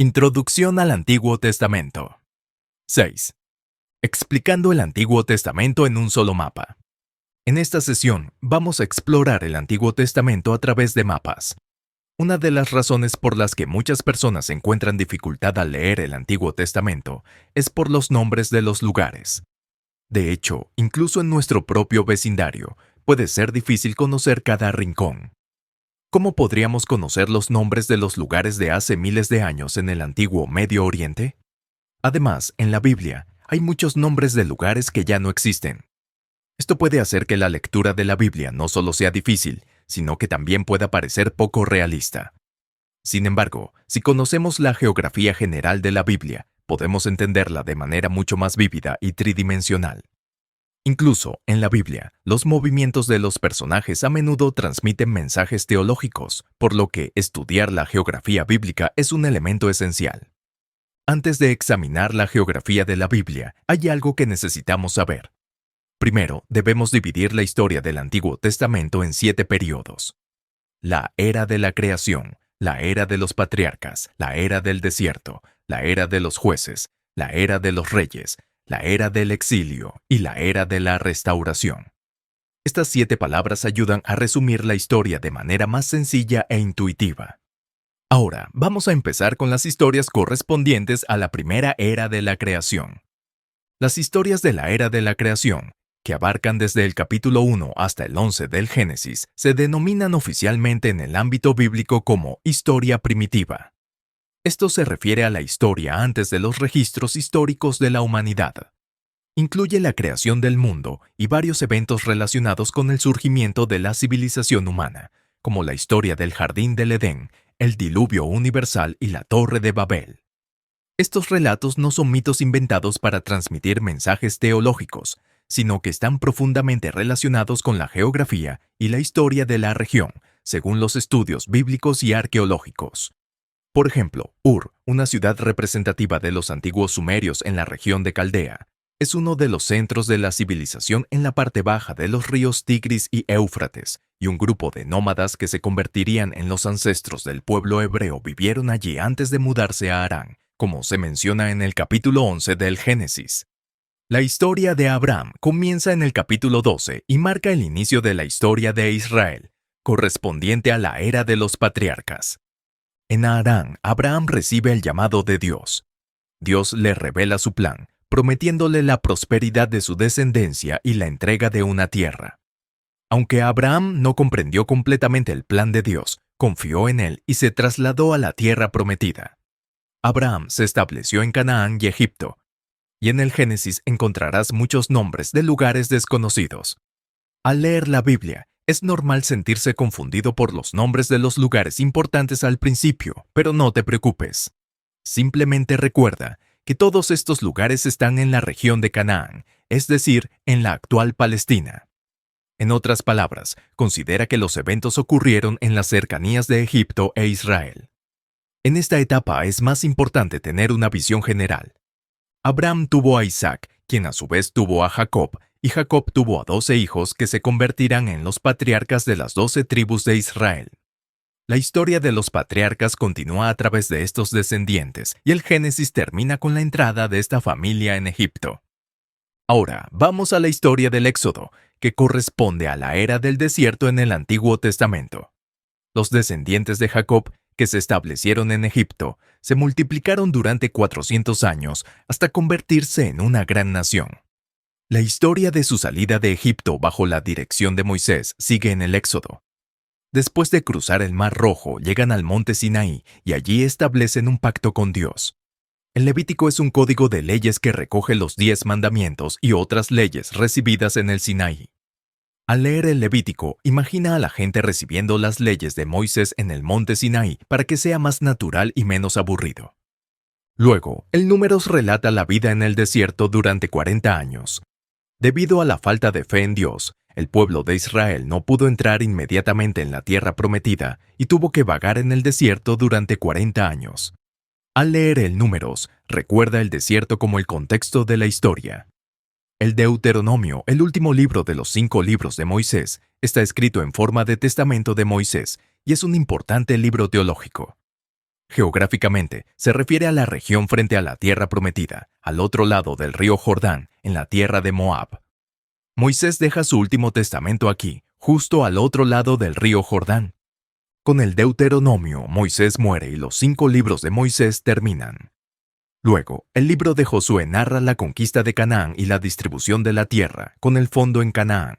Introducción al Antiguo Testamento. 6. Explicando el Antiguo Testamento en un solo mapa. En esta sesión vamos a explorar el Antiguo Testamento a través de mapas. Una de las razones por las que muchas personas encuentran dificultad al leer el Antiguo Testamento es por los nombres de los lugares. De hecho, incluso en nuestro propio vecindario, puede ser difícil conocer cada rincón. ¿Cómo podríamos conocer los nombres de los lugares de hace miles de años en el antiguo Medio Oriente? Además, en la Biblia, hay muchos nombres de lugares que ya no existen. Esto puede hacer que la lectura de la Biblia no solo sea difícil, sino que también pueda parecer poco realista. Sin embargo, si conocemos la geografía general de la Biblia, podemos entenderla de manera mucho más vívida y tridimensional. Incluso, en la Biblia, los movimientos de los personajes a menudo transmiten mensajes teológicos, por lo que estudiar la geografía bíblica es un elemento esencial. Antes de examinar la geografía de la Biblia, hay algo que necesitamos saber. Primero, debemos dividir la historia del Antiguo Testamento en 7 periodos. La era de la creación, la era de los patriarcas, la era del desierto, la era de los jueces, la era de los reyes, la era del exilio y la era de la restauración. Estas 7 palabras ayudan a resumir la historia de manera más sencilla e intuitiva. Ahora, vamos a empezar con las historias correspondientes a la primera era de la creación. Las historias de la era de la creación, que abarcan desde el capítulo 1 hasta el 11 del Génesis, se denominan oficialmente en el ámbito bíblico como historia primitiva. Esto se refiere a la historia antes de los registros históricos de la humanidad. Incluye la creación del mundo y varios eventos relacionados con el surgimiento de la civilización humana, como la historia del Jardín del Edén, el diluvio universal y la Torre de Babel. Estos relatos no son mitos inventados para transmitir mensajes teológicos, sino que están profundamente relacionados con la geografía y la historia de la región, según los estudios bíblicos y arqueológicos. Por ejemplo, Ur, una ciudad representativa de los antiguos sumerios en la región de Caldea, es uno de los centros de la civilización en la parte baja de los ríos Tigris y Éufrates, y un grupo de nómadas que se convertirían en los ancestros del pueblo hebreo vivieron allí antes de mudarse a Harán, como se menciona en el capítulo 11 del Génesis. La historia de Abraham comienza en el capítulo 12 y marca el inicio de la historia de Israel, correspondiente a la era de los patriarcas. En Harán, Abraham recibe el llamado de Dios. Dios le revela su plan, prometiéndole la prosperidad de su descendencia y la entrega de una tierra. Aunque Abraham no comprendió completamente el plan de Dios, confió en él y se trasladó a la tierra prometida. Abraham se estableció en Canaán y Egipto, y en el Génesis encontrarás muchos nombres de lugares desconocidos. Al leer la Biblia, es normal sentirse confundido por los nombres de los lugares importantes al principio, pero no te preocupes. Simplemente recuerda que todos estos lugares están en la región de Canaán, es decir, en la actual Palestina. En otras palabras, considera que los eventos ocurrieron en las cercanías de Egipto e Israel. En esta etapa es más importante tener una visión general. Abraham tuvo a Isaac, quien a su vez tuvo a Jacob, y Jacob tuvo a 12 hijos que se convertirán en los patriarcas de las 12 tribus de Israel. La historia de los patriarcas continúa a través de estos descendientes, y el Génesis termina con la entrada de esta familia en Egipto. Ahora, vamos a la historia del Éxodo, que corresponde a la era del desierto en el Antiguo Testamento. Los descendientes de Jacob, que se establecieron en Egipto, se multiplicaron durante 400 años hasta convertirse en una gran nación. La historia de su salida de Egipto bajo la dirección de Moisés sigue en el Éxodo. Después de cruzar el Mar Rojo, llegan al monte Sinaí y allí establecen un pacto con Dios. El Levítico es un código de leyes que recoge los 10 mandamientos y otras leyes recibidas en el Sinaí. Al leer el Levítico, imagina a la gente recibiendo las leyes de Moisés en el monte Sinaí para que sea más natural y menos aburrido. Luego, el Números relata la vida en el desierto durante 40 años. Debido a la falta de fe en Dios, el pueblo de Israel no pudo entrar inmediatamente en la tierra prometida y tuvo que vagar en el desierto durante 40 años. Al leer el Números, recuerda el desierto como el contexto de la historia. El Deuteronomio, el último libro de los 5 libros de Moisés, está escrito en forma de testamento de Moisés y es un importante libro teológico. Geográficamente, se refiere a la región frente a la tierra prometida, al otro lado del río Jordán, en la tierra de Moab. Moisés deja su último testamento aquí, justo al otro lado del río Jordán. Con el Deuteronomio, Moisés muere y los 5 libros de Moisés terminan. Luego, el libro de Josué narra la conquista de Canaán y la distribución de la tierra, con el fondo en Canaán.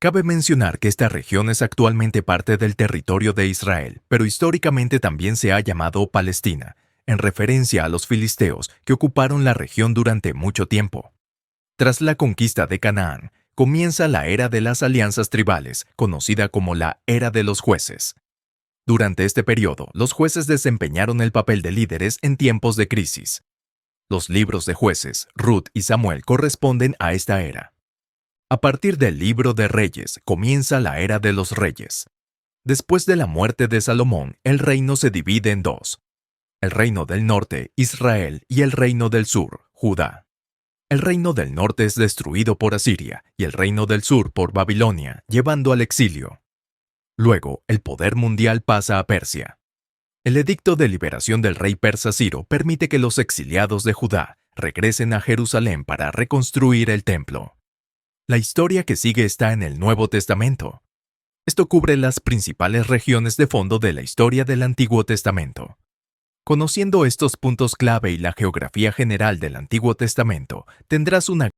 Cabe mencionar que esta región es actualmente parte del territorio de Israel, pero históricamente también se ha llamado Palestina, en referencia a los filisteos que ocuparon la región durante mucho tiempo. Tras la conquista de Canaán, comienza la era de las alianzas tribales, conocida como la Era de los Jueces. Durante este periodo, los jueces desempeñaron el papel de líderes en tiempos de crisis. Los libros de Jueces, Ruth y Samuel corresponden a esta era. A partir del libro de Reyes comienza la era de los reyes. Después de la muerte de Salomón, el reino se divide en 2. El reino del norte, Israel, y el reino del sur, Judá. El reino del norte es destruido por Asiria y el reino del sur por Babilonia, llevando al exilio. Luego, el poder mundial pasa a Persia. El edicto de liberación del rey persa Ciro permite que los exiliados de Judá regresen a Jerusalén para reconstruir el templo. La historia que sigue está en el Nuevo Testamento. Esto cubre las principales regiones de fondo de la historia del Antiguo Testamento. Conociendo estos puntos clave y la geografía general del Antiguo Testamento, tendrás una